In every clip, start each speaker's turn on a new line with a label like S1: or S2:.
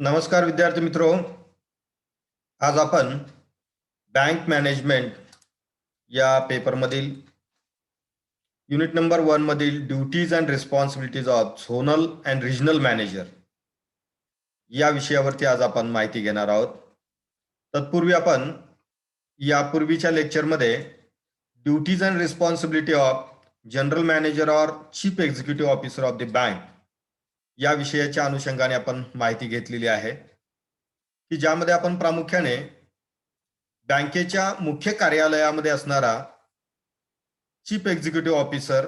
S1: नमस्कार विद्यार्थी मित्रो. आज आपण बँक मॅनेजमेंट या पेपरमधील युनिट नंबर 1 मधील duties and responsibilities of zonal and regional manager या विषयावरती आज आपण माहिती घेणार आहोत. तत्पूर्वी आपण यापूर्वीच्या लेक्चरमध्ये duties and responsibility of general manager or chief executive officer of the bank या विषयाच्या अनुषंगाने आपण माहिती घेतलेली आहे, की ज्यामध्ये आपण प्रामुख्याने बँकेच्या मुख्य कार्यालयामध्ये असणारा चीफ एक्झिक्युटिव्ह ऑफिसर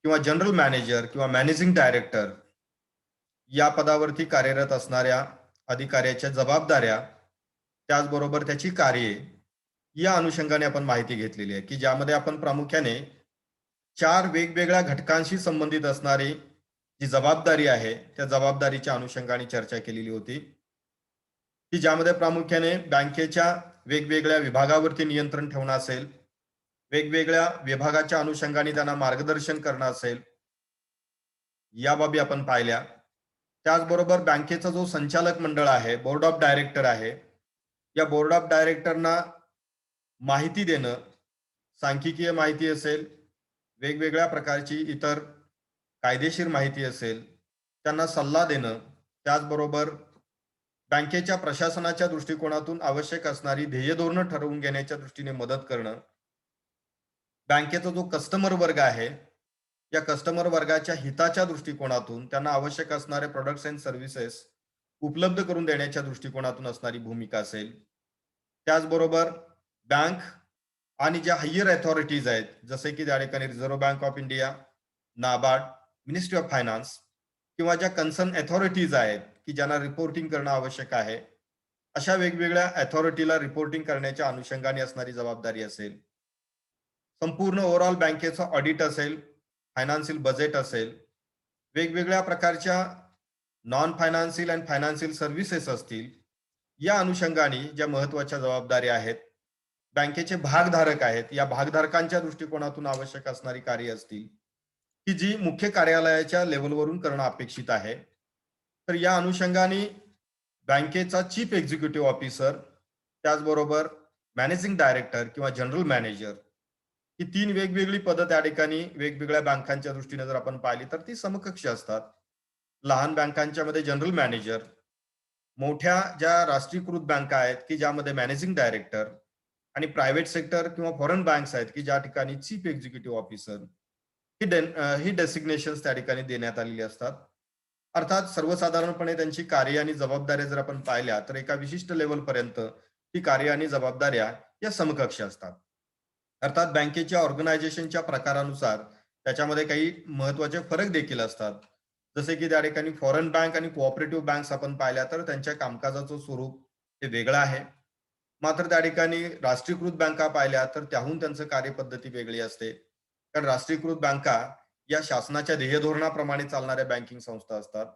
S1: किंवा जनरल मॅनेजर किंवा मॅनेजिंग डायरेक्टर या पदावरती कार्यरत असणाऱ्या अधिकाऱ्याच्या जबाबदाऱ्या, त्याचबरोबर त्याची कार्ये या अनुषंगाने आपण माहिती घेतलेली आहे, की ज्यामध्ये आपण प्रामुख्याने 4 वेगवेगळ्या घटकांशी संबंधित असणारी जी जबाबदारी आहे त्या जबाबदारीच्या अनुषंगाने चर्चा केलेली होती, की ज्यामध्ये प्रामुख्याने बँकेच्या वेगवेगळ्या विभागावरती नियंत्रण ठेवणं असेल, वेगवेगळ्या विभागाच्या अनुषंगाने त्यांना मार्गदर्शन करणं असेल, या बाबी आपण पाहिल्या. त्याचबरोबर बँकेचा जो संचालक मंडळ आहे, बोर्ड ऑफ डायरेक्टर आहे, या बोर्ड ऑफ डायरेक्टरना माहिती देणं, सांख्यिकीय माहिती असेल, वेगवेगळ्या प्रकारची इतर कायदेशीर माहिती असेल, त्यांना सल्ला देणं, त्याचबरोबर बँकेच्या प्रशासनाच्या दृष्टिकोनातून आवश्यक असणारी ध्येय धोरणं ठरवून घेण्याच्या दृष्टीने मदत करणं, बँकेचा जो कस्टमर वर्ग आहे या कस्टमर वर्गाच्या हिताच्या दृष्टिकोनातून त्यांना आवश्यक असणारे प्रोडक्ट्स अँड सर्व्हिसेस उपलब्ध करून देण्याच्या दृष्टिकोनातून असणारी भूमिका असेल. त्याचबरोबर बँक आणि ज्या हायर अथॉरिटीज आहेत, जसे की त्या ठिकाणी reserve bank of India, NABARD, ministry of finance किंवा ज्या कन्सर्न अथॉरिटीज आहेत की ज्यांना रिपोर्टिंग करणं आवश्यक आहे, अशा वेगवेगळ्या अथॉरिटीला रिपोर्टिंग करण्याच्या अनुषंगाने असणारी जबाबदारी असेल. संपूर्ण ओव्हरऑल बँकेचं ऑडिट असेल, फायनान्शियल बजेट असेल, वेगवेगळ्या प्रकारच्या non financial and financial services असतील, या अनुषंगाने ज्या महत्वाच्या जबाबदाऱ्या आहेत, बँकेचे भागधारक आहेत, या भागधारकांच्या दृष्टिकोनातून आवश्यक असणारी कार्य असतील, की जी मुख्य कार्यालयाच्या लेवलवरून करणं अपेक्षित आहे. तर या अनुषंगाने बँकेचा चीफ एक्झिक्युटिव्ह ऑफिसर, त्याचबरोबर मॅनेजिंग डायरेक्टर किंवा जनरल मॅनेजर ही 3 वेगवेगळी पदं त्या ठिकाणी वेगवेगळ्या बँकांच्या दृष्टीने जर आपण पाहिली तर ती समकक्ष असतात. लहान बँकांच्या मध्ये जनरल मॅनेजर, मोठ्या ज्या राष्ट्रीयकृत बँका आहेत की ज्यामध्ये मॅनेजिंग डायरेक्टर, आणि प्रायव्हेट सेक्टर किंवा फॉरेन बँक्स आहेत की ज्या ठिकाणी चीफ एक्झिक्युटिव्ह ऑफिसर ही डेसिग्नेशन्स त्या ठिकाणी देण्यात आलेली असतात. अर्थात सर्वसाधारणपणे त्यांची कार्य आणि जबाबदाऱ्या जर आपण पाहिल्या तर एका विशिष्ट लेवल पर्यंत ती कार्य आणि जबाबदाऱ्या या समकक्ष असतात. अर्थात बँकेच्या ऑर्गनायझेशनच्या प्रकारानुसार त्याच्यामध्ये काही महत्वाचे फरक देखील असतात. जसे की त्या ठिकाणी फॉरेन बँक आणि कोऑपरेटिव्ह बँक्स आपण पाहिल्या तर त्यांच्या कामकाजाचं स्वरूप हे वेगळं आहे. मात्र त्या ठिकाणी राष्ट्रीयकृत बँका पाहिल्या तर त्याहून त्यांचं कार्यपद्धती वेगळी असते. कारण राष्ट्रीयकृत बँका या शासनाच्या ध्येय धोरणाप्रमाणे चालणाऱ्या बँकिंग संस्था असतात.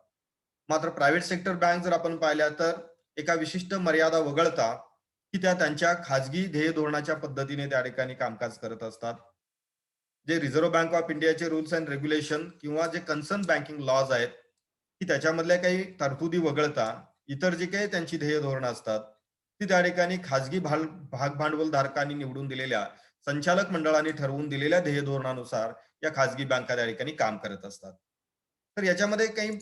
S1: मात्र प्रायव्हेट सेक्टर बँक जर आपण पाहिल्या तर एका विशिष्ट मर्यादा वगळता की त्या त्यांच्या खाजगी ध्येय धोरणाच्या पद्धतीने त्या ठिकाणी कामकाज करत असतात. जे रिझर्व्ह बँक ऑफ इंडियाचे रूल्स अँड रेग्युलेशन किंवा जे कन्सर्न बँकिंग लॉज आहेत की त्याच्यामधल्या काही तरतुदी वगळता इतर जे काही त्यांची ध्येय धोरणं असतात ती त्या ठिकाणी खाजगी भाग भांडवलधारकांनी निवडून दिलेल्या संचालक मंडळाने ठरवून दिलेल्या ध्येय धोरणानुसार या खाजगी बँका त्या ठिकाणी काम करत असतात. तर याच्यामध्ये काही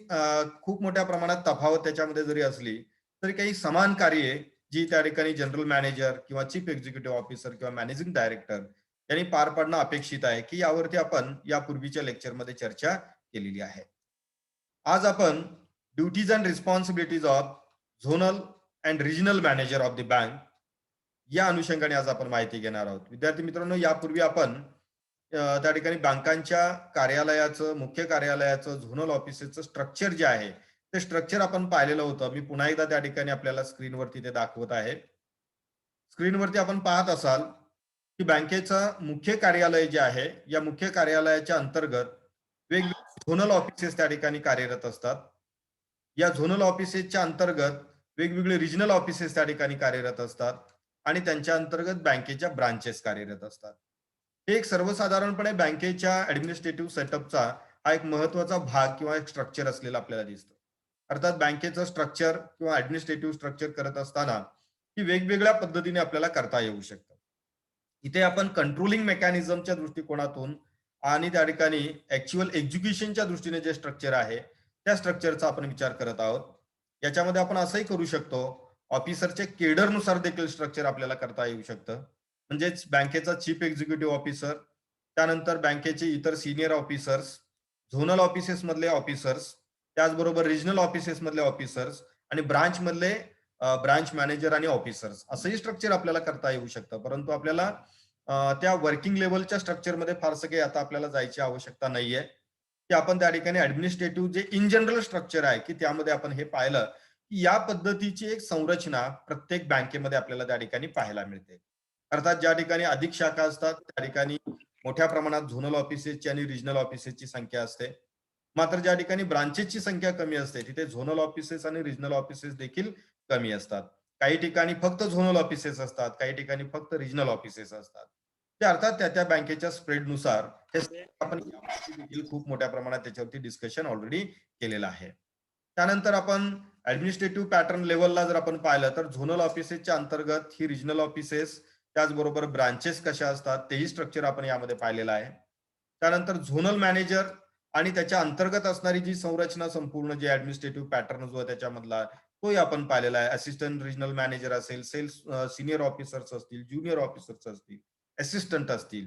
S1: खूप मोठ्या प्रमाणात तफावत त्याच्यामध्ये जरी असली तरी काही समान कार्ये जी त्या ठिकाणी जनरल मॅनेजर किंवा चीफ एक्झिक्युटिव्ह ऑफिसर किंवा मॅनेजिंग डायरेक्टर यांनी पार पाडणं अपेक्षित आहे, की यावरती आपण यापूर्वीच्या लेक्चरमध्ये चर्चा केलेली आहे. आज आपण duties and responsibilities of zonal and regional manager of the bank या अनुषंगाने आज आपण माहिती घेणार आहोत. विद्यार्थी मित्रांनो, यापूर्वी आपण त्या ठिकाणी बँकांच्या कार्यालयाचं, मुख्य कार्यालयाचं, झोनल ऑफिसचं स्ट्रक्चर जे आहे ते स्ट्रक्चर आपण पाहिलेलं होतं. मी पुन्हा एकदा त्या ठिकाणी आपल्याला स्क्रीनवरती ते दाखवत आहे. स्क्रीनवरती आपण पाहत असाल की बँकेचं मुख्य कार्यालय जे आहे या मुख्य कार्यालयाच्या अंतर्गत वेगवेगळे झोनल ऑफिसेस त्या ठिकाणी कार्यरत असतात. या झोनल ऑफिसेसच्या अंतर्गत वेगवेगळे रिजनल ऑफिसेस त्या ठिकाणी कार्यरत असतात आणि त्यांच्या अंतर्गत बँकेच्या ब्रांचेस कार्यरत असतात. हे एक सर्वसाधारणपणे बँकेच्या ऍडमिनिस्ट्रेटिव्ह सेटअपचा हा एक महत्वाचा भाग किंवा एक स्ट्रक्चर असलेला आपल्याला दिसतं. अर्थात बँकेचं स्ट्रक्चर किंवा ऍडमिनिस्ट्रेटिव्ह स्ट्रक्चर करत असताना ही वेगवेगळ्या पद्धतीने आपल्याला करता येऊ शकतं. इथे आपण कंट्रोलिंग मेकॅनिझमच्या दृष्टिकोनातून आणि त्या ठिकाणी ऍक्च्युअल एक्झिक्युशनच्या दृष्टीने जे स्ट्रक्चर आहे त्या स्ट्रक्चरचा आपण विचार करत आहोत. याच्यामध्ये आपण असंही करू शकतो, ऑफिसरचे केडरनुसार देखील स्ट्रक्चर आपल्याला करता येऊ शकतं. म्हणजेच बँकेचा चीफ एक्झिक्युटिव्ह ऑफिसर, त्यानंतर बँकेचे इतर सिनियर ऑफिसर्स, झोनल ऑफिसेस मधले ऑफिसर्स, त्याचबरोबर रिजनल ऑफिसेस मधले ऑफिसर्स आणि ब्रांच मधले ब्रांच मॅनेजर आणि ऑफिसर्स असंही स्ट्रक्चर आपल्याला करता येऊ शकतं. परंतु आपल्याला त्या वर्किंग लेवलच्या स्ट्रक्चरमध्ये फारसं काही आता आपल्याला जायची आवश्यकता नाहीये, की आपण त्या ठिकाणी ऍडमिनिस्ट्रेटिव्ह जे इन जनरल स्ट्रक्चर आहे की त्यामध्ये आपण हे पाहिलं की या पद्धतीची एक संरचना प्रत्येक बँकेमध्ये आपल्याला त्या ठिकाणी पाहायला मिळते. अर्थात ज्या ठिकाणी अधिक शाखा असतात त्या ठिकाणी मोठ्या प्रमाणात झोनल ऑफिसेसची आणि रिजनल ऑफिसेसची संख्या असते. मात्र ज्या ठिकाणी ब्रांचेसची संख्या कमी असते तिथे झोनल ऑफिसेस आणि रिजनल ऑफिसेस देखील कमी असतात. काही ठिकाणी फक्त झोनल ऑफिसेस असतात, काही ठिकाणी फक्त रिजनल ऑफिसेस असतात. ते अर्थात त्या त्या बँकेच्या स्प्रेडनुसार हे आपण देखील खूप मोठ्या प्रमाणात त्याच्यावरती डिस्कशन ऑलरेडी केलेलं आहे. त्यानंतर आपण ऍडमिनिस्ट्रेटिव्ह पॅटर्न लेवलला जर आपण पाहिलं तर झोनल ऑफिसेसच्या अंतर्गत ही रिजनल ऑफिसेस त्याचबरोबर ब्रांचेस कशा असतात तेही स्ट्रक्चर आपण यामध्ये पाहिलेलं आहे. त्यानंतर झोनल मॅनेजर आणि त्याच्या अंतर्गत असणारी जी संरचना संपूर्ण जे ऍडमिनिस्ट्रेटिव्ह पॅटर्न जो आहे त्याच्यामधला तोही आपण पाहिलेला आहे. असिस्टंट रिजनल मॅनेजर असेल, सेल्स सिनियर ऑफिसर्स असतील, ज्युनियर ऑफिसर्स असतील, असिस्टंट असतील,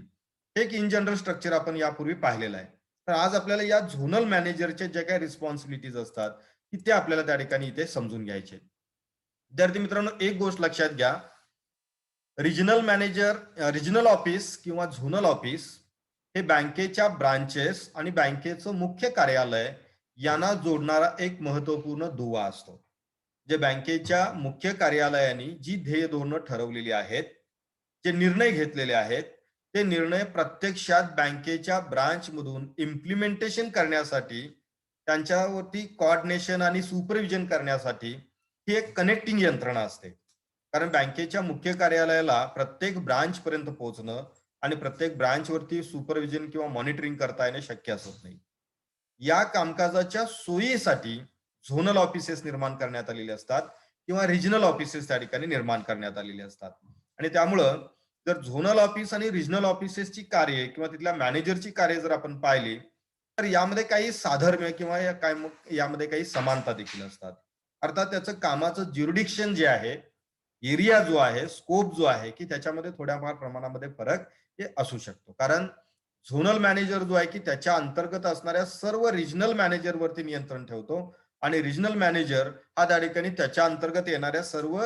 S1: हे एक इन जनरल स्ट्रक्चर आपण यापूर्वी पाहिलेलं आहे. तर आज आपल्याला या झोनल मॅनेजरच्या ज्या काही रिस्पॉन्सिबिलिटीज असतात की ते आपल्याला त्या ठिकाणी इथे समजून घ्यायचे. विद्यार्थी मित्रांनो, एक गोष्ट लक्षात घ्या, रिजनल मॅनेजर, रिजनल ऑफिस किंवा झोनल ऑफिस हे बँकेच्या ब्रांचेस आणि बँकेचं मुख्य कार्यालय यांना जोडणारा एक महत्वपूर्ण दुवा असतो. जे बँकेच्या मुख्य कार्यालयाने जी ध्येय धोरणं ठरवलेली आहेत, जे निर्णय घेतलेले आहेत, ते निर्णय प्रत्यक्षात बँकेच्या ब्रांच मधून इम्प्लिमेंटेशन करण्यासाठी, त्यांच्यावरती कोऑर्डिनेशन आणि सुपरविजन करण्यासाठी ही एक कनेक्टिंग यंत्रणा असते. कारण बँकेच्या मुख्य कार्यालयाला प्रत्येक ब्रांच पर्यंत पोहोचणं आणि प्रत्येक ब्रांच वरती सुपरविजन किंवा मॉनिटरिंग करता येणे शक्य असत नाही. या कामकाजाच्या सोयीसाठी झोनल ऑफिसेस निर्माण करण्यात आलेले असतात किंवा रिजनल ऑफिसेस त्या ठिकाणी निर्माण करण्यात आलेले असतात. आणि त्यामुळं जर झोनल ऑफिस आणि रिजनल ऑफिसेसची कार्य किंवा तिथल्या मॅनेजरची कार्य जर आपण पाहिली तर यामध्ये काही साधर्म्य किंवा यामध्ये काही समानता देखील असतात. अर्थात त्याचं कामाचं ज्युरिडिक्शन जे आहे, एरिया जो आहे, स्कोप जो आहे की त्याच्यामध्ये थोड्याफार प्रमाणामध्ये फरक हे असू शकतो. कारण झोनल मॅनेजर जो आहे की त्याच्या अंतर्गत असणाऱ्या सर्व रिजनल मॅनेजर वरती नियंत्रण ठेवतो आणि रिजनल मॅनेजर हा त्या ठिकाणी त्याच्या अंतर्गत येणाऱ्या सर्व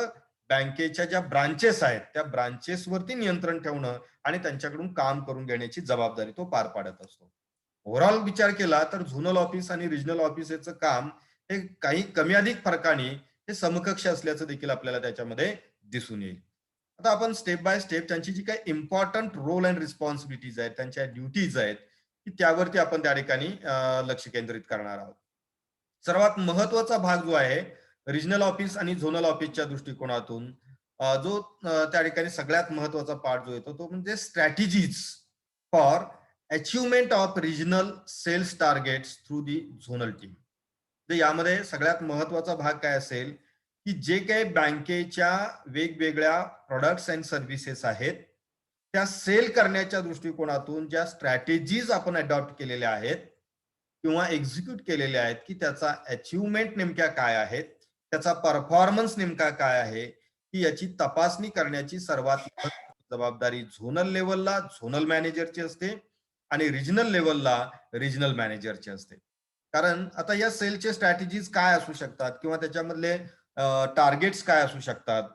S1: बँकेच्या ज्या ब्रांचेस आहेत त्या ब्रांचेस वरती नियंत्रण ठेवणं आणि त्यांच्याकडून काम करून घेण्याची जबाबदारी तो पार पाडत असतो. ओव्हरऑल विचार केला तर झोनल ऑफिस आणि रिजनल ऑफिसचं काम हे काही कमी अधिक फरकाने हे समकक्ष असल्याचं देखील आपल्याला त्याच्यामध्ये दिसून येईल. आता आपण स्टेप बाय स्टेप त्यांची जी काही इम्पॉर्टंट रोल अँड रिस्पॉन्सिबिलिटीज आहेत, त्यांच्या ड्युटीज आहेत की त्यावरती आपण त्या ठिकाणी लक्ष केंद्रित करणार आहोत. सर्वात महत्वाचा भाग जो आहे रिजनल ऑफिस आणि झोनल ऑफिसच्या दृष्टिकोनातून, जो त्या ठिकाणी सगळ्यात महत्वाचा पार्ट जो येतो तो म्हणजे strategies for achievement of regional sales targets through the zonal team. तर यामध्ये सगळ्यात महत्वाचा भाग काय असेल की जे काही बँकेच्या वेगवेगळ्या प्रोडक्ट्स अँड सर्व्हिसेस आहेत त्या सेल करण्याच्या दृष्टिकोनातून ज्या स्ट्रॅटेजीज आपण अडॉप्ट केलेल्या आहेत किंवा एक्झिक्यूट केलेल्या आहेत की त्याचा अचिव्हमेंट नेमक्या काय आहेत, त्याचा परफॉर्मन्स नेमका काय आहे, की याची तपासणी करण्याची सर्वात महत्त्वाची जबाबदारी झोनल लेवलला झोनल मॅनेजरची असते आणि रिजनल लेवलला रिजनल मॅनेजरची असते. कारण आता या सेलचे स्ट्रॅटेजीज काय असू शकतात किंवा त्याच्यामधले टार्गेट्स काय असू शकतात.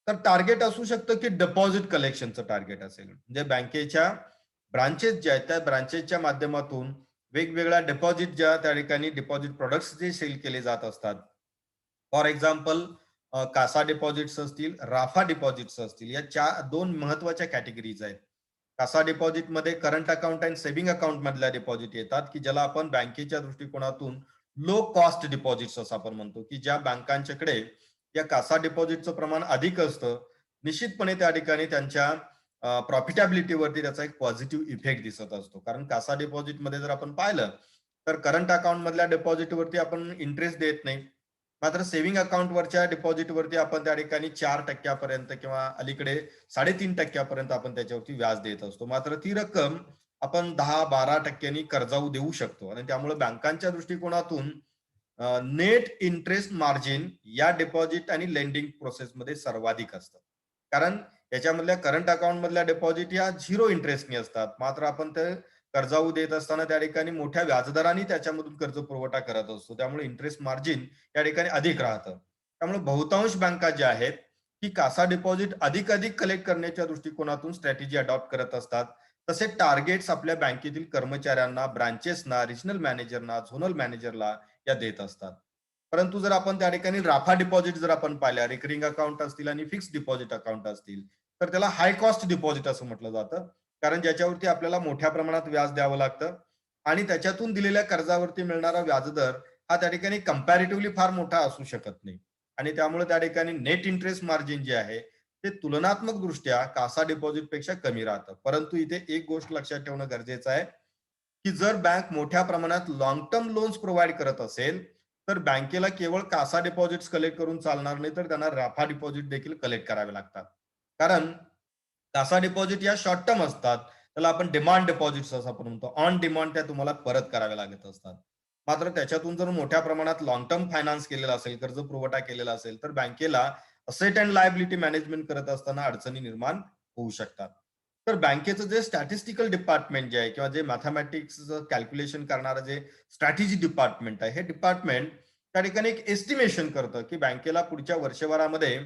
S1: तर टार्गेट असू शकतं की डिपॉझिट कलेक्शनचं टार्गेट असेल, म्हणजे बँकेच्या ब्रांचेस ज्या आहेत त्या ब्रांचेसच्या माध्यमातून वेगवेगळ्या डिपॉझिट ज्या त्या ठिकाणी डिपॉझिट प्रोडक्ट्स जे सेल केले जात असतात. फॉर एक्झाम्पल कासा डिपॉझिट्स असतील, राफा डिपॉझिट्स असतील, या दोन महत्वाच्या कॅटेगरीज आहेत. कासा डिपॉझिट मध्ये current account and saving account मधल्या डिपॉझिट येतात की ज्याला आपण बँकेच्या दृष्टिकोनातून लो कॉस्ट डिपॉझिट्स असं आपण म्हणतो, की ज्या बँकांच्याकडे या कासा डिपॉझिटचं प्रमाण अधिक असतं. निश्चितपणे त्या ठिकाणी त्यांच्या प्रॉफिटेबिलिटीवरती त्याचा एक पॉझिटिव्ह इफेक्ट दिसत असतो. कारण कासा डिपॉझिट मध्ये जर आपण पाहिलं तर करंट अकाउंट मधल्या डिपॉझिटवरती आपण इंटरेस्ट देत नाही. मात्र सेव्हिंग अकाउंटवरच्या डिपॉझिटवरती आपण त्या ठिकाणी 4% किंवा अलीकडे 3.5% आपण त्याच्यावरती व्याज देत असतो. मात्र ती रक्कम आपण 10-12% कर्जाऊ देऊ शकतो आणि त्यामुळे बँकांच्या दृष्टिकोनातून नेट इंटरेस्ट मार्जिन या डिपॉझिट आणि लेंडिंग प्रोसेसमध्ये सर्वाधिक असतं. कारण याच्यामधल्या करंट अकाउंट मधल्या डिपॉझिट या 0 इंटरेस्टनी असतात. मात्र आपण ते कर्जाऊ देत असताना त्या ठिकाणी मोठ्या व्याजदराने त्याच्यामधून कर्ज पुरवठा करत असतो. त्यामुळे इंटरेस्ट मार्जिन या ठिकाणी अधिक राहतं. त्यामुळे बहुतांश बँका ज्या आहेत, की कासा डिपॉझिट अधिक कलेक्ट करण्याच्या दृष्टिकोनातून स्ट्रॅटेजी अडॉप्ट करत असतात. तसे टार्गेट्स आपल्या बँकेतील कर्मचाऱ्यांना, ब्रांचेसना, रिजनल मॅनेजरना, झोनल मॅनेजरला या देत असतात. परंतु जर आपण त्या ठिकाणी राफा डिपॉझिट जर आपण पाहिल्या, रिकरिंग अकाउंट असतील आणि फिक्स डिपॉझिट अकाउंट असतील, तर त्याला हाय कॉस्ट डिपॉझिट असं म्हटलं जातं. कारण ज्याच्यावरती आपल्याला मोठ्या प्रमाणात व्याज द्यावं लागतं आणि त्याच्यातून दिलेल्या कर्जावरती मिळणारा व्याजदर हा त्या ठिकाणी कंपॅरेटिव्हली फार मोठा असू शकत नाही. आणि त्यामुळे त्या ठिकाणी नेट इंटरेस्ट मार्जिन जे आहे ते तुलनात्मक दृष्ट्या कासा डिपॉझिट पेक्षा कमी राहतं. परंतु इथे एक गोष्ट लक्षात ठेवणं गरजेचं आहे, की जर बँक मोठ्या प्रमाणात लॉंग टर्म लोन्स प्रोव्हाइड करत असेल, तर बँकेला केवळ कासा डिपॉझिट्स कलेक्ट करून चालणार नाही, तर त्यांना राफा डिपॉझिट देखील कलेक्ट करावे लागतात. कारण कासा डिपॉझिट या शॉर्ट टर्म असतात. त्याला आपण डिमांड डिपॉझिट्स असं आपण म्हणतो. ऑन डिमांड त्या तुम्हाला परत कराव्या लागत असतात. मात्र त्याच्यातून जर मोठ्या प्रमाणात लॉंग टर्म फायनान्स केलेला असेल, कर्ज पुरवठा केलेला असेल, तर बँकेला असेट अँड लायबिलिटी मॅनेजमेंट करत असताना अडचणी निर्माण होऊ शकतात. तर बँकेचं जे स्टॅटिस्टिकल डिपार्टमेंट जे आहे किंवा जे मॅथमॅटिक्सचं कॅल्क्युलेशन करणारं जे स्ट्रॅटेजी डिपार्टमेंट आहे, हे डिपार्टमेंट त्या ठिकाणी एक एस्टिमेशन करतं, की बँकेला पुढच्या वर्षभरामध्ये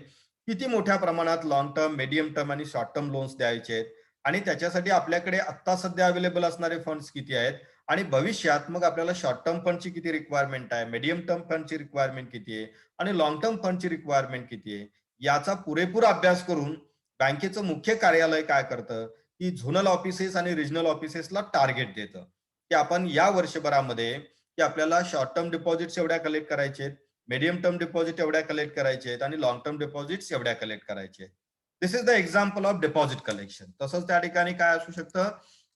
S1: किती मोठ्या प्रमाणात लॉंग टर्म, मीडियम टर्म आणि शॉर्ट टर्म लोन्स द्यायचे आहेत आणि त्याच्यासाठी आपल्याकडे आत्ता सध्या अवेलेबल असणारे फंड्स किती आहेत आणि भविष्यात मग आपल्याला शॉर्ट टर्म फंडची किती रिक्वायरमेंट आहे, मीडियम टर्म फंडची रिक्वायरमेंट किती आहे आणि लॉंग टर्म फंडची रिक्वायरमेंट किती आहे, याचा पुरेपूर अभ्यास करून बँकेचं मुख्य कार्यालय काय करतं, की झोनल ऑफिसेस आणि रिजनल ऑफिसेसला टार्गेट देतं, की आपण या वर्षभरामध्ये की आपल्याला शॉर्ट टर्म डिपॉझिट्स एवढ्या कलेक्ट करायचे आहेत, मीडियम टर्म डिपॉझिट एवढ्या कलेक्ट करायचे आहेत आणि लॉंग टर्म डिपॉझिट्स एवढ्या कलेक्ट करायचे आहेत. This is the example of deposit collection. तसंच त्या ठिकाणी काय असू शकतं,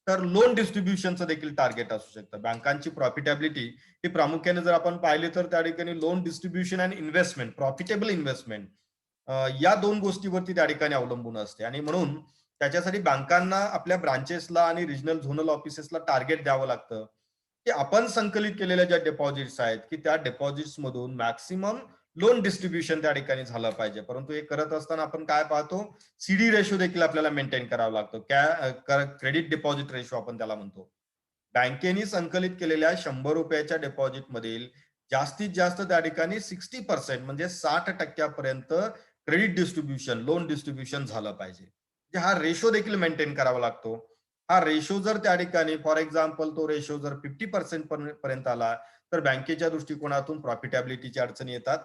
S1: तर लोन डिस्ट्रीब्युशनचं देखील टार्गेट असू शकतं. बँकांची प्रॉफिटेबिलिटी ही प्रामुख्याने जर आपण पाहिली तर त्या ठिकाणी लोन डिस्ट्रीब्युशन आणि इन्व्हेस्टमेंट, प्रॉफिटेबल इन्व्हेस्टमेंट या 2 गोष्टीवरती त्या ठिकाणी अवलंबून असते आणि म्हणून त्याच्यासाठी बँकांना आपल्या ब्रांचेसला आणि रिजनल झोनल ऑफिसेसला टार्गेट द्यावं लागतं, की आपण संकलित केलेल्या ज्या डिपॉझिट्स आहेत, की त्या डिपॉझिट्स मधून मॅक्सिमम लोन डिस्ट्रीब्युशन त्या ठिकाणी झालं पाहिजे. परंतु हे करत असताना आपण काय पाहतो, सीडी रेशो देखील आपल्याला मेंटेन करावा लागतो. क्रेडिट डिपॉझिट रेशो आपण त्याला म्हणतो. बँकेने संकलित केलेल्या ₹100 डिपॉझिट मधील जास्तीत जास्त त्या ठिकाणी 60% म्हणजे 60% क्रेडिट डिस्ट्रीब्युशन, लोन डिस्ट्रीब्युशन झालं पाहिजे. म्हणजे हा रेशो देखील मेंटेन करावा लागतो. हा रेशो जर त्या ठिकाणी फॉर एक्झाम्पल तो रेशो जर 50% पर्यंत आला, तर बँकेच्या दृष्टिकोनातून प्रॉफिटॅबिलिटीच्या अडचणी येतात.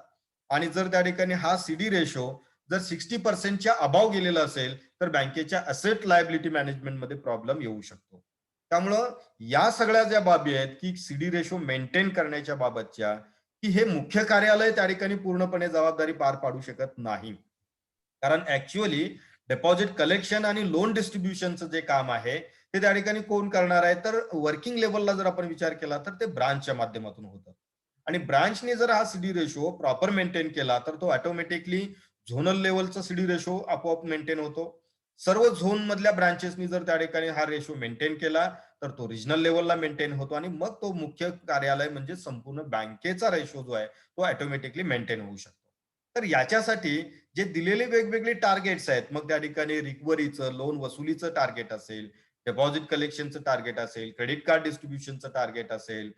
S1: आणि जर त्या ठिकाणी हा सीडी रेशो जर 60%च्या अबाव गेलेला असेल, तर बँकेच्या असेट लायबिलिटी मॅनेजमेंटमध्ये प्रॉब्लेम येऊ शकतो. त्यामुळं या सगळ्या ज्या बाबी आहेत, की सीडी रेशो मेंटेन करण्याच्या बाबतच्या, की हे मुख्य कार्यालय त्या ठिकाणी पूर्णपणे जबाबदारी पार पाडू शकत नाही. कारण ऍक्च्युअली डिपॉझिट कलेक्शन आणि लोन डिस्ट्रीब्युशनचं जे काम आहे, ते त्या ठिकाणी कोण करणार आहे? तर वर्किंग लेव्हलला जर आपण विचार केला, तर ते ब्रांचच्या माध्यमातून होतं. आणि ब्रांचने जर हा सीडी रेशो प्रॉपर मेंटेन केला, तर तो ऑटोमॅटिकली झोनल लेव्हलचा सीडी रेशो आपोआप मेंटेन होतो. सर्व झोन मधल्या ब्रांचेसनी जर त्या ठिकाणी हा रेशो मेंटेन केला, तर तो रिजनल लेव्हलला मेंटेन होतो आणि मग तो मुख्य कार्यालय म्हणजे संपूर्ण बँकेचा रेशो जो आहे, तो ऑटोमॅटिकली मेंटेन होऊ शकतो. तर याच्यासाठी जे दिलेले वेगवेगळे टार्गेट्स आहेत, मग त्या ठिकाणी रिकव्हरीचं, लोन वसुलीचं टार्गेट असेल, डिपॉझिट कलेक्शनचं टार्गेट असेल, क्रेडिट कार्ड डिस्ट्रीब्युशनचं टार्गेट असेल,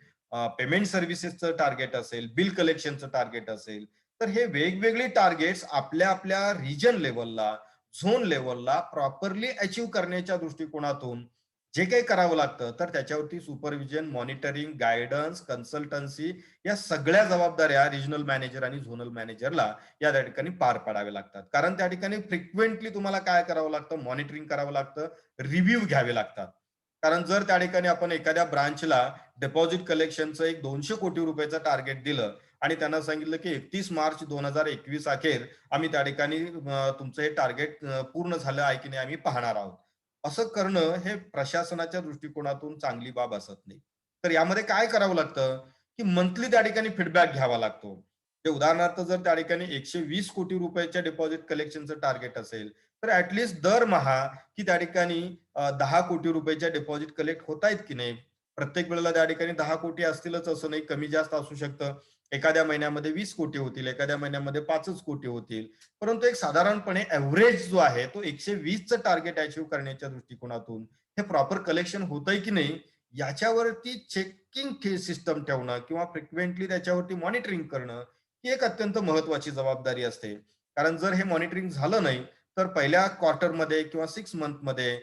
S1: पेमेंट सर्व्हिसेसचं टार्गेट असेल, बिल कलेक्शनचं टार्गेट असेल. तर हे वेगवेगळे टार्गेट्स आपल्या आपल्या रिजन लेव्हलला, झोन लेव्हलला प्रॉपरली अचीव्ह करण्याच्या दृष्टिकोनातून जे काही करावं लागतं, तर त्याच्यावरती सुपरविजन, मॉनिटरिंग, गायडन्स, कन्सल्टन्सी या सगळ्या जबाबदाऱ्या रिजनल मॅनेजर आणि झोनल मॅनेजरला या त्या ठिकाणी पार पाडावे लागतात. कारण त्या ठिकाणी फ्रिक्वेंटली तुम्हाला काय करावं लागतं, मॉनिटरिंग करावं लागतं, रिव्ह्यू घ्यावे लागतात. कारण जर त्या ठिकाणी आपण एखाद्या ब्रांचला डिपॉझिट कलेक्शनचं एक ₹200 कोटी टार्गेट दिलं आणि त्यांना सांगितलं की 31 मार्च 2021 अखेर आम्ही त्या ठिकाणी तुमचं हे टार्गेट पूर्ण झालं आहे की नाही आम्ही पाहणार आहोत. असं करणं हे प्रशासनाच्या दृष्टिकोनातून चांगली बाब असत नाही. तर यामध्ये काय करावं लागतं, की मंथली त्या ठिकाणी फीडबॅक घ्यावा लागतो. जे उदाहरणार्थ जर त्या ठिकाणी 120 कोटी रुपयाच्या डिपॉझिट कलेक्शनचं टार्गेट असेल, तर ॲटलीस्ट दरमहा की त्या ठिकाणी 10 कोटी रुपयाच्या डिपॉझिट कलेक्ट होतायत की नाही. प्रत्येक वेळेला त्या ठिकाणी 10 कोटी असतीलच असं नाही, कमी जास्त असू शकतं. एखाद्या महिन्यामध्ये 20 कोटी होतील, एखाद्या महिन्यामध्ये 5च कोटी होतील. परंतु एक साधारणपणे एव्हरेज जो आहे तो 120चं टार्गेट अचीव्ह करण्याच्या दृष्टिकोनातून हे प्रॉपर कलेक्शन होतंय की नाही याच्यावरती चेकिंग सिस्टम ठेवणं किंवा फ्रिक्वेंटली त्याच्यावरती मॉनिटरिंग करणं ही एक अत्यंत महत्वाची जबाबदारी असते. कारण जर हे मॉनिटरिंग झालं नाही तर पहिल्या क्वार्टरमध्ये किंवा 6 मंथमध्ये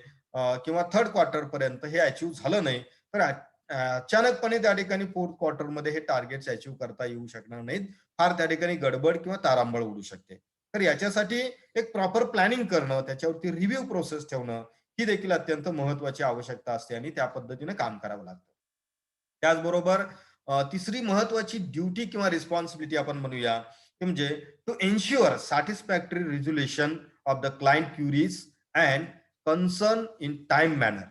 S1: किंवा थर्ड क्वार्टर पर्यंत हे अचीव्ह झालं नाही तर अचानकपणे त्या ठिकाणी फोर्थ क्वार्टरमध्ये हे टार्गेट्स अचीव्ह करता येऊ शकणार नाहीत. फार त्या ठिकाणी गडबड किंवा तारांबळ उडू शकते. तर याच्यासाठी एक प्रॉपर प्लॅनिंग करणं, त्याच्यावरती रिव्ह्यू प्रोसेस ठेवणं ही देखील अत्यंत महत्वाची आवश्यकता असते आणि त्या पद्धतीने काम करावं लागतं. त्याचबरोबर तिसरी महत्वाची ड्युटी किंवा रिस्पॉन्सिबिलिटी आपण म्हणूया, ते म्हणजे to ensure satisfactory resolution of the client queries and concern in time manner.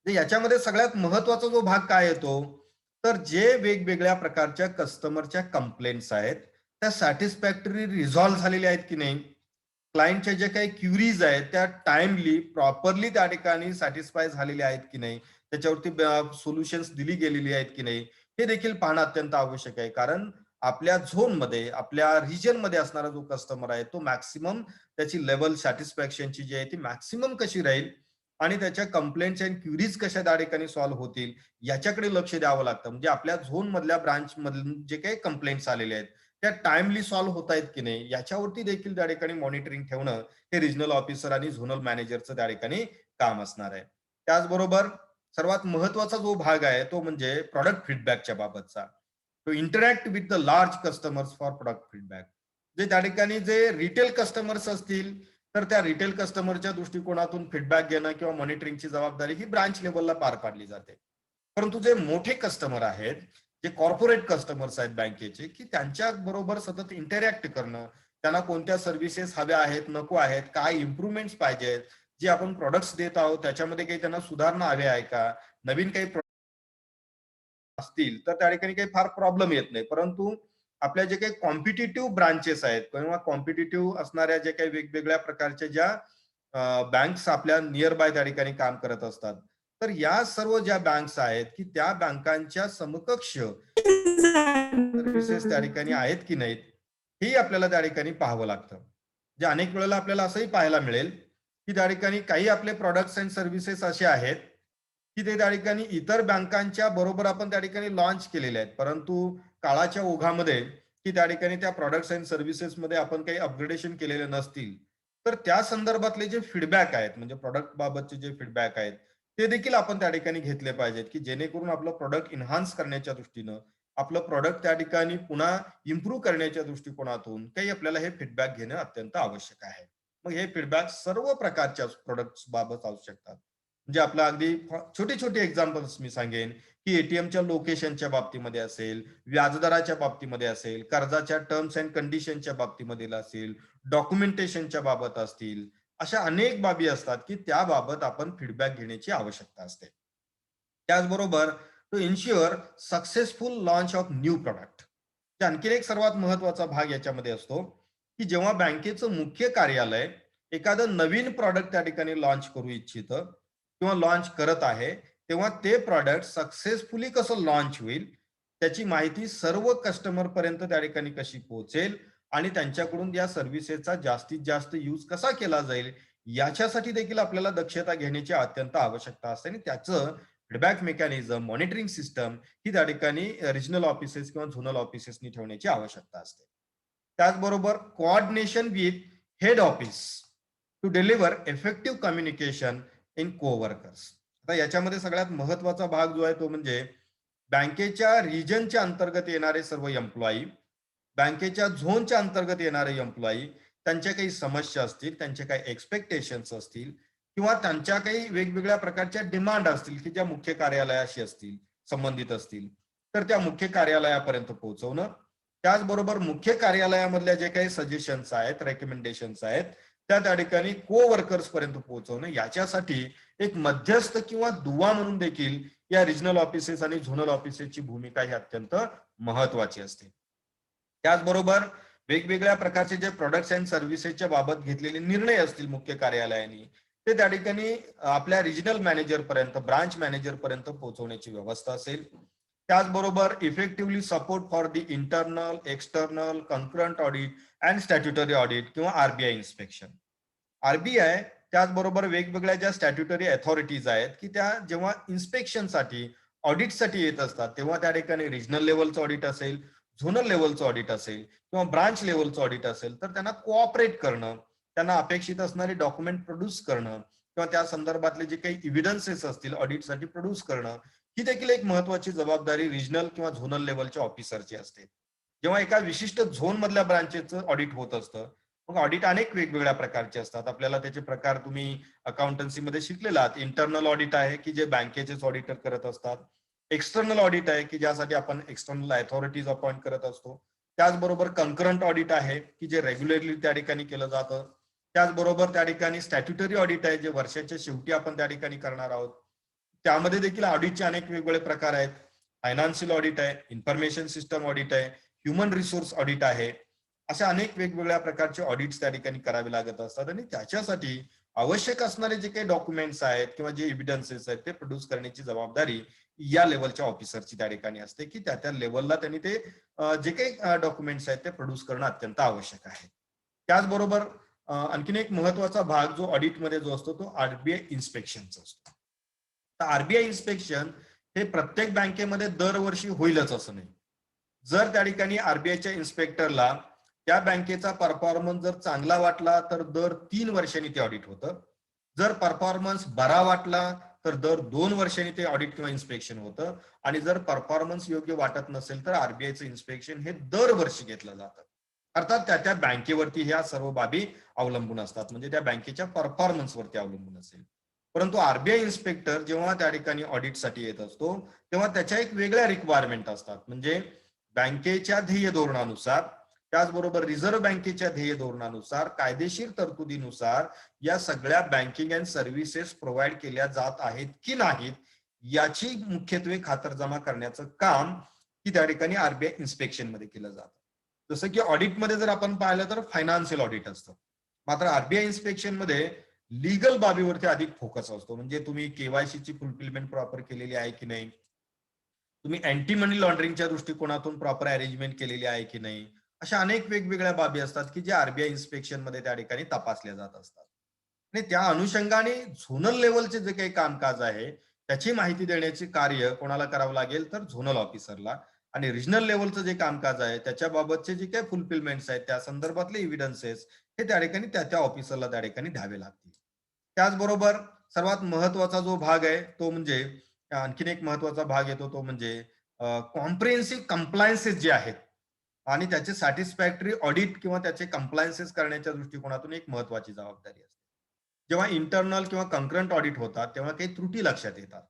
S1: याच्यामध्ये सगळ्यात महत्वाचा जो भाग काय येतो, तर जे वेगवेगळ्या प्रकारच्या कस्टमरच्या कंप्लेंट्स आहेत, त्या सॅटिस्फॅक्टरी रिझॉल्व्ह झालेल्या आहेत की नाही, क्लायंटच्या जे काही क्युरीज आहेत त्या टाइमली प्रॉपरली त्या ठिकाणी सॅटिस्फाय झालेल्या आहेत की नाही, त्याच्यावरती सोल्युशन्स दिली गेलेली आहेत की नाही, हे देखील पाहणं अत्यंत आवश्यक आहे. कारण आपल्या झोनमध्ये, आपल्या रिजनमध्ये असणारा जो कस्टमर आहे तो मॅक्सिमम त्याची लेवल सॅटिस्फॅक्शनची जी आहे ती मॅक्सिमम कशी राहील आणि त्याच्या कंप्लेंट्स अँड क्युरीज कशा त्या ठिकाणी सॉल्व्ह होतील याच्याकडे लक्ष द्यावं लागतं. म्हणजे आपल्या झोन मधल्या ब्रांच मधून जे काही कंप्लेंट्स आलेले आहेत त्या टाइमली सॉल्व्ह होत आहेत की नाही याच्यावरती देखील त्या ठिकाणी मॉनिटरिंग ठेवणं हे रिजनल ऑफिसर आणि झोनल मॅनेजरचं त्या ठिकाणी काम असणार आहे. त्याचबरोबर सर्वात महत्वाचा जो भाग आहे तो म्हणजे प्रॉडक्ट फीडबॅकच्या बाबतचा. To interact with the large customers for product feedback. जे त्या ठिकाणी जे रिटेल कस्टमर्स असतील तर त्या रिटेल कस्टमरच्या दृष्टिकोनातून फीडबॅक घेणं किंवा मॉनिटरिंगची जबाबदारी ही ब्रांच लेवलला पार पाडली जाते. परंतु जे मोठे कस्टमर आहेत, जे कॉर्पोरेट कस्टमर्स आहेत बँकेचे, की त्यांच्या बरोबर सतत इंटरॅक्ट करणं, त्यांना कोणत्या सर्व्हिसेस हव्या आहेत, नको आहेत, काय इम्प्रुव्हमेंट्स पाहिजेत, जे आपण प्रॉडक्ट्स देत आहोत त्याच्यामध्ये काही त्यांना सुधारणा हव्या आहे का, नवीन काही असतील तर त्या ठिकाणी काही फार प्रॉब्लेम येत नाही. परंतु आपल्या जे काही कॉम्पिटिटिव्ह ब्रांचेस आहेत किंवा कॉम्पिटिटिव्ह असणाऱ्या जे काही वेगवेगळ्या प्रकारच्या ज्या बँक्स आपल्या नियर बाय त्या ठिकाणी काम करत असतात. तर या सर्व ज्या बँक्स आहेत, की त्या बँकांच्या समकक्ष सर्व्हिसेस त्या ठिकाणी आहेत की नाहीत, हेही आपल्याला त्या ठिकाणी पाहावं लागतं. जे अनेक वेळेला आपल्याला असंही पाहायला मिळेल, की त्या ठिकाणी काही आपले प्रॉडक्ट्स अँड सर्व्हिसेस असे आहेत, की ते त्या ठिकाणी इतर बँकांच्या बरोबर आपण त्या ठिकाणी लॉन्च केलेले आहेत. परंतु काळाच्या ओघामध्ये, की त्या ठिकाणी त्या प्रॉडक्ट्स अँड सर्व्हिसेसमध्ये आपण काही अपग्रेडेशन केलेले नसतील, तर त्या संदर्भातले जे फीडबॅक आहेत, म्हणजे प्रॉडक्ट बाबतचे जे फीडबॅक आहेत, ते देखील आपण त्या ठिकाणी घेतले पाहिजेत, की जेणेकरून आपलं प्रॉडक्ट एन्हान्स करण्याच्या दृष्टीनं, आपलं प्रॉडक्ट त्या ठिकाणी पुन्हा इम्प्रूव्ह करण्याच्या दृष्टिकोनातून काही आपल्याला हे फीडबॅक घेणं अत्यंत आवश्यक आहे. मग हे फीडबॅक सर्व प्रकारच्या प्रॉडक्ट्स बाबत असू शकतात. म्हणजे आपलं अगदी छोटी छोटी एक्झाम्पल्स मी सांगेन, की एटीएमच्या लोकेशनच्या बाबतीमध्ये असेल, व्याजदराच्या बाबतीमध्ये असेल, कर्जाच्या टर्म्स अँड कंडिशनच्या बाबतीमध्ये असेल, डॉक्युमेंटेशनच्या बाबत असतील, अशा अनेक बाबी असतात, की त्याबाबत आपण फीडबॅक घेण्याची आवश्यकता असते. त्याचबरोबर to ensure successful launch of new product. आणखीन एक सर्वात महत्वाचा भाग याच्यामध्ये असतो, की जेव्हा बँकेचं मुख्य कार्यालय एखादं नवीन प्रॉडक्ट त्या ठिकाणी लॉन्च करू इच्छितं किंवा लॉन्च करत आहे, तेव्हा ते प्रॉडक्ट सक्सेसफुली कसं लॉन्च होईल, त्याची माहिती सर्व कस्टमर पर्यंत त्या ठिकाणी कशी पोहोचेल आणि त्यांच्याकडून या सर्व्हिसेसचा जास्तीत जास्त यूज कसा केला जाईल, याच्यासाठी देखील आपल्याला दक्षता घेण्याची अत्यंत आवश्यकता असते आणि त्याचं फीडबॅक मेकॅनिझम, मॉनिटरिंग सिस्टम ही त्या ठिकाणी रिजनल ऑफिसेस किंवा झोनल ऑफिसेसनी ठेवण्याची आवश्यकता असते. त्याचबरोबर coordination with head office to deliver effective communication in coworkers. आता याच्यामध्ये सगळ्यात महत्वाचा भाग जो आहे तो म्हणजे बँकेच्या रिजनच्या अंतर्गत येणारे सर्व एम्प्लॉई, बँकेच्या झोनच्या अंतर्गत येणारे एम्प्लॉई, त्यांच्या काही समस्या असतील, त्यांचे काही एक्सपेक्टेशन्स असतील किंवा त्यांच्या काही वेगवेगळ्या प्रकारच्या डिमांड असतील, की ज्या मुख्य कार्यालयाशी असतील, संबंधित असतील, तर त्या मुख्य कार्यालयापर्यंत पोहोचवणं. त्याचबरोबर मुख्य कार्यालयामधल्या जे काही सजेशन्स आहेत, रेकमेंडेशन्स आहेत, त्या ठिकाणी को वर्कर्स पर्यंत पोहोचवणं. याच्यासाठी एक मध्यस्थ किंवा दुवा म्हणून देखील या रिजनल ऑफिसेस आणि झोनल ऑफिसेसची भूमिका ही अत्यंत महत्वाची असते. त्याचबरोबर वेगवेगळ्या प्रकारचे जे प्रोडक्ट्स अँड सर्व्हिसेसच्या बाबत घेतलेले निर्णय असतील मुख्य कार्यालयाने, ते त्या ठिकाणी आपल्या रिजनल मॅनेजर पर्यंत, ब्रांच मॅनेजर पर्यंत पोहोचवण्याची व्यवस्था असेल. त्याचबरोबर effectively support for the internal, external, concurrent audit and statutory audit किंवा आरबीआय इन्स्पेक्शन. आरबीआय त्याचबरोबर वेगवेगळ्या ज्या स्टॅट्युटरी अथॉरिटीज आहेत की त्या जेव्हा इन्स्पेक्शनसाठी, ऑडिटसाठी येत असतात, तेव्हा त्या ठिकाणी रिजनल लेवलचं ऑडिट असेल, झोनल लेवलचं ऑडिट असेल किंवा ब्रांच लेवलचं ऑडिट असेल, तर त्यांना कोऑपरेट करणं, त्यांना अपेक्षित असणारे डॉक्युमेंट प्रोड्यूस करणं किंवा त्या संदर्भातले जे काही इव्हिडन्सेस असतील ऑडिटसाठी प्रोड्यूस करणं, ही देखील एक महत्वाची जबाबदारी रिजनल किंवा झोनल लेवलच्या ऑफिसरची असते. जेव्हा एका विशिष्ट झोन मधल्या ब्रांचेचं ऑडिट होत असतं, मग ऑडिट अनेक वेगवेगळ्या प्रकारचे असतात. आपल्याला त्याचे प्रकार तुम्ही अकाउंटन्सीमध्ये शिकलेला आहात. इंटरनल ऑडिट आहे की जे बँकेचेच ऑडिटर करत असतात. एक्सटर्नल ऑडिट आहे की ज्यासाठी आपण एक्सटर्नल अथॉरिटीज अपॉइंट करत असतो. त्याचबरोबर कन्करंट ऑडिट आहे की जे रेग्युलरली त्या ठिकाणी केलं जातं. त्याचबरोबर त्या ठिकाणी स्टॅट्युटरी ऑडिट आहे जे वर्षाच्या शेवटी आपण त्या ठिकाणी करणार आहोत. त्यामध्ये देखील ऑडिटचे अनेक वेगवेगळे प्रकार आहेत. फायनान्शियल ऑडिट आहे, इन्फॉर्मेशन सिस्टम ऑडिट आहे, ह्युमन रिसोर्स ऑडिट आहे. अशा अनेक वेगवेगळ्या प्रकारचे ऑडिट्स त्या ठिकाणी करावे लागत असतात आणि त्याच्यासाठी आवश्यक असणारे जे काही डॉक्युमेंट्स आहेत किंवा जे एव्हिडन्सेस आहेत ते प्रोड्यूस करण्याची जबाबदारी या लेवलच्या ऑफिसरची त्या ठिकाणी असते की त्या लेवलला त्यांनी ते जे काही डॉक्युमेंट्स आहेत ते प्रोड्यूस करणं अत्यंत आवश्यक आहे. त्याचबरोबर आणखीन एक महत्वाचा भाग जो ऑडिटमध्ये जो असतो तो आरबीआय इन्स्पेक्शनचा असतो. तर आरबीआय इन्स्पेक्शन हे प्रत्येक बँकेमध्ये दरवर्षी होईलच असं नाही. जर त्या ठिकाणी आरबीआयच्या इन्स्पेक्टरला त्या बँकेचा परफॉर्मन्स जर चांगला वाटला तर दर 3 वर्षांनी ते ऑडिट होतं. जर परफॉर्मन्स बरा वाटला तर दर 2 वर्षांनी ते ऑडिट किंवा इन्स्पेक्शन होतं. आणि जर परफॉर्मन्स योग्य वाटत नसेल तर आरबीआयचं इन्स्पेक्शन हे दरवर्षी घेतलं जातं. अर्थात त्या त्या बँकेवरती ह्या सर्व बाबी अवलंबून असतात, म्हणजे त्या बँकेच्या परफॉर्मन्सवरती अवलंबून असेल. परंतु आरबीआय इन्स्पेक्टर जेव्हा त्या ठिकाणी ऑडिटसाठी येत असतो तेव्हा त्याच्या एक वेगळ्या रिक्वायरमेंट असतात. म्हणजे बँकेच्या ध्येय धोरणानुसार, त्याचबरोबर रिझर्व्ह बँकेच्या ध्येय धोरणानुसार, कायदेशीर तरतुदीनुसार या सगळ्या बँकिंग अँड सर्व्हिसेस प्रोव्हाइड केल्या जात आहेत की नाहीत याची मुख्यत्वे खातरजमा करण्याचं काम की त्या ठिकाणी आरबीआय इन्स्पेक्शन मध्ये केलं जातं. जसं की ऑडिटमध्ये जर आपण पाहिलं तर फायनान्शियल ऑडिट असतं, मात्र आरबीआय इन्स्पेक्शन मध्ये लीगल बाबीवरती अधिक फोकस असतो. म्हणजे तुम्ही केवायसी ची फुलफिलमेंट प्रॉपर केलेली आहे की नाही, तुम्ही अँटी मनी लॉन्ड्रिंगच्या दृष्टिकोनातून प्रॉपर अरेंजमेंट केलेली आहे की नाही, अशा अनेक वेगवेगळ्या बाबी असतात की जे आरबीआय इन्स्पेक्शन मध्ये त्या ठिकाणी तपासल्या जात असतात. आणि त्या अनुषंगाने झोनल लेवलचे जे काही कामकाज आहे त्याची माहिती देण्याचे कार्य कोणाला करावं लागेल तर झोनल ऑफिसरला. आणि रिजनल लेवलचं जे कामकाज आहे त्याच्याबाबतचे जे काही फुलफिलमेंट्स आहेत त्या संदर्भातले एव्हिडन्सेस हे त्या ठिकाणी त्या ऑफिसरला त्या ठिकाणी द्यावे लागतील. त्याचबरोबर सर्वात महत्वाचा जो भाग आहे तो म्हणजे आणखीन एक महत्वाचा भाग येतो तो म्हणजे कॉम्प्रिहेन्सिव्ह कंप्लायन्सेस जे आहेत आणि त्याचे सॅटिस्फॅक्टरी ऑडिट किंवा त्याचे कंप्लायन्सेस करण्याच्या दृष्टिकोनातून एक महत्वाची जबाबदारी असते. जेव्हा इंटरनल किंवा कंकरंट ऑडिट होतात तेव्हा काही त्रुटी लक्षात येतात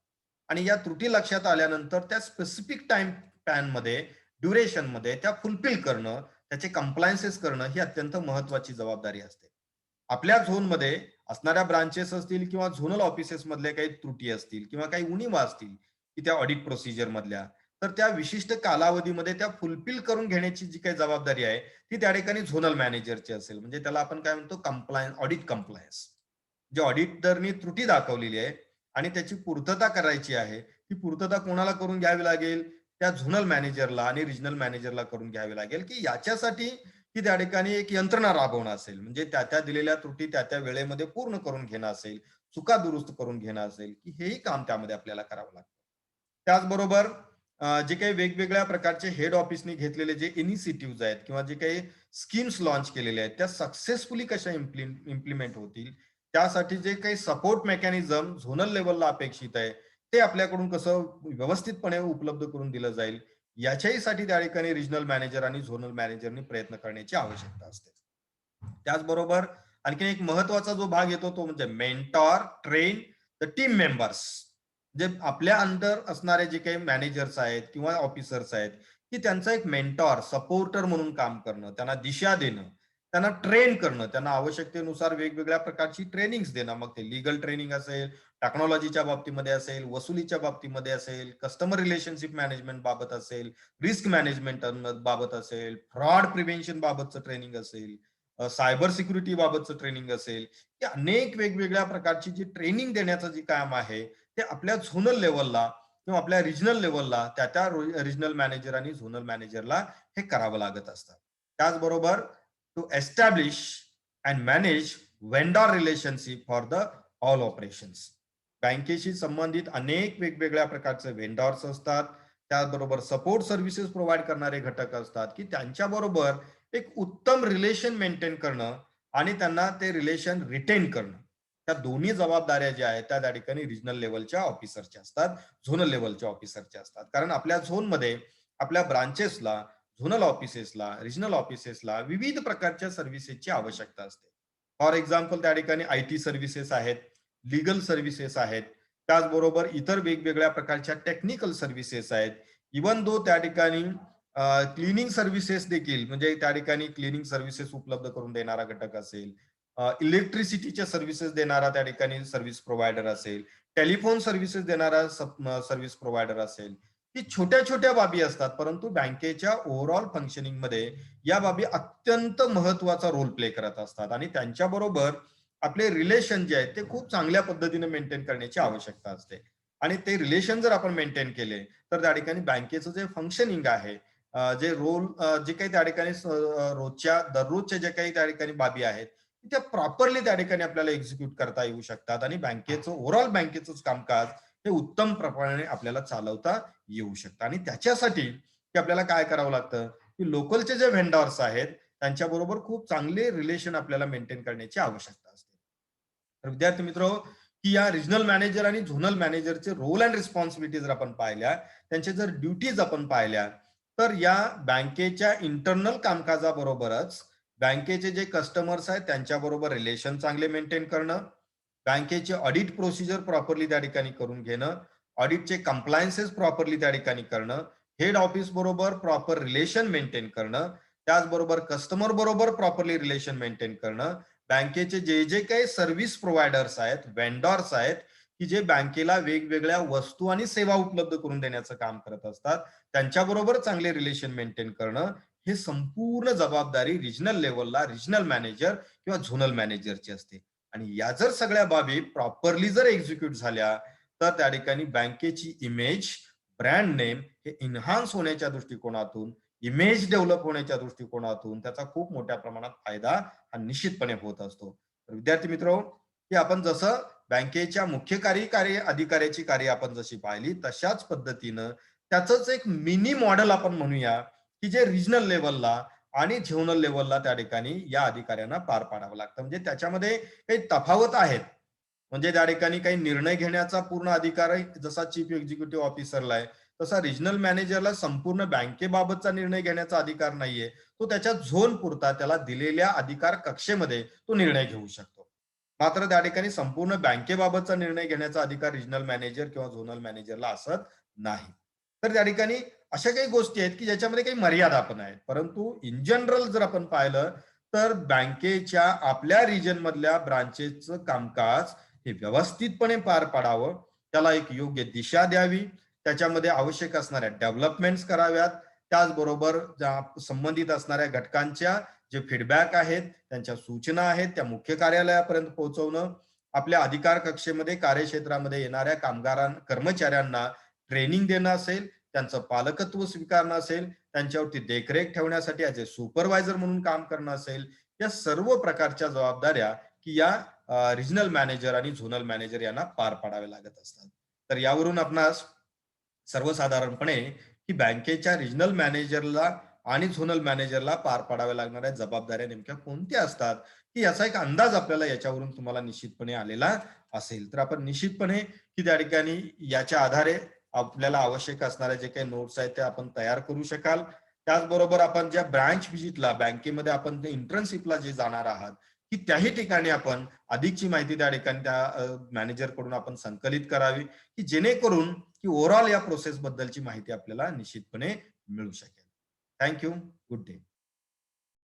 S1: आणि या त्रुटी लक्षात आल्यानंतर त्या स्पेसिफिक टाइम स्पॅन मध्ये, ड्युरेशन मध्ये त्या फुलफिल करणं, त्याचे कंप्लायन्सेस करणं ही अत्यंत महत्वाची जबाबदारी असते. आपल्या झोनमध्ये असणाऱ्या ब्रांचेस असतील किंवा झोनल ऑफिसेस मधल्या काही त्रुटी असतील किंवा काही उणिवा असतील की त्या ऑडिट प्रोसिजर मधल्या, तर त्या विशिष्ट कालावधीमध्ये त्या फुलफिल करून घेण्याची जी काही जबाबदारी आहे ती त्या ठिकाणी झोनल मॅनेजरची असेल. म्हणजे त्याला आपण काय म्हणतो कंप्लायन्स, ऑडिट कंप्लायन्स. जे ऑडिटरनी त्रुटी दाखवलेली आहे आणि त्याची पूर्तता करायची आहे, ती पूर्तता कोणाला करून घ्यावी लागेल, त्या झोनल मॅनेजरला आणि रिजनल मॅनेजरला करून घ्यावी लागेल की याच्यासाठी की त्या ठिकाणी एक यंत्रणा राबवणं असेल. म्हणजे त्या त्या दिलेल्या त्रुटी त्या त्या वेळेमध्ये पूर्ण करून घेणं असेल, चुका दुरुस्त करून घेणं असेल, की हेही काम त्यामध्ये आपल्याला करावं लागतं. त्याचबरोबर जे काही वेगवेगळ्या प्रकारचे हेड ऑफिसने घेतलेले जे इनिशिएटिव्ह आहेत किंवा जे काही स्कीम्स लॉन्च केलेल्या आहेत त्या सक्सेसफुली कशा इम्प्लिमेंट होतील, त्यासाठी जे काही सपोर्ट मेकॅनिझम झोनल लेवलला अपेक्षित आहे ते आपल्याकडून कसं व्यवस्थितपणे उपलब्ध करून दिलं जाईल, याच्याही साठी त्या ठिकाणी रिजनल मॅनेजर आणि झोनल मॅनेजरनी प्रयत्न करण्याची आवश्यकता असते. त्याचबरोबर आणखी एक महत्वाचा जो भाग येतो तो म्हणजे mentor, train the team members. जे आपल्या अंडर असणारे जे काही मॅनेजर्स आहेत किंवा ऑफिसर्स आहेत की त्यांचा एक मेंटॉर, सपोर्टर म्हणून काम करणं, त्यांना दिशा देणं, त्यांना ट्रेन करणं, त्यांना आवश्यकतेनुसार वेगवेगळ्या प्रकारची ट्रेनिंग्स देणं. मग ते लीगल ट्रेनिंग असेल, टेक्नॉलॉजीच्या बाबतीमध्ये असेल, वसुलीच्या बाबतीमध्ये असेल, कस्टमर रिलेशनशिप मॅनेजमेंट बाबत असेल, रिस्क मॅनेजमेंट बाबत असेल, फ्रॉड प्रिव्हेन्शन बाबतचं ट्रेनिंग असेल, सायबर सिक्युरिटी बाबतचं ट्रेनिंग असेल, की अनेक वेगवेगळ्या प्रकारची जी ट्रेनिंग देण्याचं जे काम आहे, ते आपल्या झोनल लेवलला किंवा आपल्या रिजनल लेवलला त्या रिजनल मॅनेजर आणि झोनल मॅनेजरला हे करावं लागत असतं. त्याचबरोबर to establish and manage vendor relationship for the all operations. बँकेशी संबंधित अनेक वेगवेगळ्या प्रकारचे वेंडॉर्स असतात. त्याचबरोबर सपोर्ट सर्व्हिसेस प्रोव्हाइड करणारे घटक असतात, की त्यांच्याबरोबर एक उत्तम रिलेशन मेंटेन करणं आणि त्यांना ते रिलेशन रिटेन करणं. त्या दोन्ही जबाबदाऱ्या ज्या आहेत त्या ठिकाणी रिजनल लेवलच्या ऑफिसरच्या असतात, झोनल लेवलच्या ऑफिसरच्या असतात. कारण आपल्या झोनमध्ये आपल्या ब्रांचेसला, झोनल ऑफिसेसला, रिजनल ऑफिसेसला विविध प्रकारच्या सर्व्हिसेसची आवश्यकता असते. फॉर एक्झाम्पल त्या ठिकाणी आयटी सर्व्हिसेस आहेत, लीगल सर्व्हिसेस आहेत, त्याचबरोबर इतर वेगवेगळ्या प्रकारच्या टेक्निकल सर्व्हिसेस आहेत. इवन दो त्या ठिकाणी क्लिनिंग सर्व्हिसेस देखील, म्हणजे त्या ठिकाणी क्लिनिंग सर्व्हिसेस उपलब्ध करून देणारा घटक असेल, इलेक्ट्रिसिटीच्या सर्व्हिसेस देणारा त्या ठिकाणी सर्व्हिस प्रोव्हायडर असेल, टेलिफोन सर्व्हिसेस देणारा सर्व्हिस प्रोव्हायडर असेल. ही छोट्या छोट्या बाबी असतात, परंतु बँकेच्या ओव्हरऑल फंक्शनिंग मध्ये या बाबी अत्यंत महत्वाचा रोल प्ले करत असतात आणि त्यांच्याबरोबर आपले रिलेशन जे आहेत ते खूप चांगल्या पद्धतीने मेंटेन करण्याची आवश्यकता असते. आणि ते रिलेशन जर आपण मेंटेन केले तर त्या ठिकाणी बँकेचं जे फंक्शनिंग आहे, जे रोल, जे काही त्या ठिकाणी रोजच्या दररोजच्या जे काही त्या ठिकाणी बाबी आहेत त्या प्रॉपरली त्या ठिकाणी आपल्याला एक्झिक्यूट करता येऊ शकतात आणि बँकेचं ओव्हरऑल बँकेचं कामकाज हे उत्तम प्रमाणे आपल्याला चालवता येऊ शकतं. आणि त्याच्यासाठी की आपल्याला काय करावं लागतं, की लोकलचे जे व्हेंडॉर्स आहेत त्यांच्याबरोबर खूप चांगले रिलेशन आपल्याला मेंटेन करण्याची आवश्यकता असते. तर विद्यार्थी मित्र, की या रिजनल मॅनेजर आणि झोनल मॅनेजरचे रोल अँड रिस्पॉन्सिबिलिटी जर आपण पाहिल्या, त्यांचे जर ड्युटीज आपण पाहिल्या, तर या बँकेच्या इंटरनल कामकाजाबरोबरच बँकेचे जे कस्टमर्स आहेत त्यांच्याबरोबर रिलेशन चांगले मेंटेन करणं, बँकेचे ऑडिट प्रोसिजर प्रॉपरली त्या ठिकाणी करून घेणं, ऑडिटचे कंप्लायन्सेस प्रॉपरली त्या ठिकाणी करणं, हेड ऑफिस बरोबर प्रॉपर रिलेशन मेंटेन करणं, त्याचबरोबर कस्टमर बरोबर प्रॉपरली रिलेशन मेंटेन करणं, बँकेचे जे जे काही सर्व्हिस प्रोव्हायडर्स आहेत, वेंडॉर्स आहेत, की जे बँकेला वेगवेगळ्या वस्तू आणि सेवा उपलब्ध करून देण्याचं काम करत असतात, त्यांच्याबरोबर चांगले रिलेशन मेंटेन करणं, हे संपूर्ण जबाबदारी रिजनल लेवलला रिजनल मॅनेजर किंवा झोनल मॅनेजरची असते. आणि या जर सगळ्या बाबी प्रॉपरली जर एक्झिक्यूट झाल्या तर त्या ठिकाणी बँकेची इमेज, ब्रँड नेम हे इन्हान्स होण्याच्या दृष्टिकोनातून, इमेज डेव्हलप होण्याच्या दृष्टिकोनातून त्याचा खूप मोठ्या प्रमाणात फायदा हा निश्चितपणे होत असतो. तर विद्यार्थी मित्र, की आपण जसं बँकेच्या मुख्य कार्यकारी अधिकाऱ्याची कार्य आपण जशी पाहिली तशाच पद्धतीनं त्याचंच एक मिनी मॉडेल आपण म्हणूया, की जे रिजनल लेवलला आणि झोनल लेवलला त्या ठिकाणी या अधिकाऱ्यांना पार पाडावं लागतं. म्हणजे त्याच्यामध्ये काही तफावत आहेत. म्हणजे त्या ठिकाणी काही निर्णय घेण्याचा पूर्ण अधिकार आहे जसा चीफ एक्झिक्युटिव्ह ऑफिसरला आहे, तसा रिजनल मॅनेजरला संपूर्ण बँकेबाबतचा निर्णय घेण्याचा अधिकार नाहीये. तो त्याच्या झोन पुरता त्याला दिलेल्या अधिकार कक्षेमध्ये तो निर्णय घेऊ शकतो. मात्र त्या ठिकाणी संपूर्ण बँकेबाबतचा निर्णय घेण्याचा अधिकार रिजनल मॅनेजर किंवा झोनल मॅनेजरला असत नाही. तर त्या ठिकाणी अशा काही गोष्टी आहेत की ज्याच्यामध्ये काही मर्यादा पण आहेत. परंतु इन जनरल जर आपण पाहिलं तर बँकेच्या आपल्या रिजन मधल्या ब्रांचेसचं कामकाज हे व्यवस्थितपणे पार पाडावं, त्याला एक योग्य दिशा द्यावी, त्याच्यामध्ये आवश्यक असणाऱ्या डेव्हलपमेंट्स कराव्यात, त्याचबरोबर ज्या संबंधित असणाऱ्या घटकांच्या जे फीडबॅक आहेत, त्यांच्या सूचना आहेत, त्या मुख्य कार्यालयापर्यंत पोहोचवणं, आपल्या अधिकार कक्षेमध्ये कार्यक्षेत्रामध्ये येणाऱ्या कर्मचाऱ्यांना ट्रेनिंग देणं असेल, त्यांचं पालकत्व स्वीकारणं असेल, त्यांच्यावरती देखरेख ठेवण्यासाठी ॲज ए सुपरवायझर म्हणून काम करणं असेल, या सर्व प्रकारच्या जबाबदाऱ्या की या रिजनल मॅनेजर आणि झोनल मॅनेजर यांना पार पाडावे लागत असतात. तर यावरून आपणास सर्वसाधारणपणे की बँकेच्या रिजनल मॅनेजरला आणि झोनल मॅनेजरला पार पाडाव्या लागणाऱ्या जबाबदाऱ्या नेमक्या कोणत्या असतात, की याचा एक अंदाज आपल्याला याच्यावरून तुम्हाला निश्चितपणे आलेला असेल. तर आपण निश्चितपणे की त्या ठिकाणी याच्या आधारे आपल्याला आवश्यक असणारे जे काही नोट्स आहेत ते आपण तयार करू शकाल. त्याचबरोबर आपण ज्या ब्रांच व्हिजिटला बँकेमध्ये आपण इंटर्नशिपला जे जाणार आहात, की त्याही ठिकाणी आपण अधिकची माहिती त्या ठिकाणी त्या मॅनेजर कडून आपण संकलित करावी, की जेणेकरून की ओव्हरऑल या प्रोसेस बद्दलची माहिती आपल्याला निश्चितपणे मिळू शकेल. थँक्यू. Good day.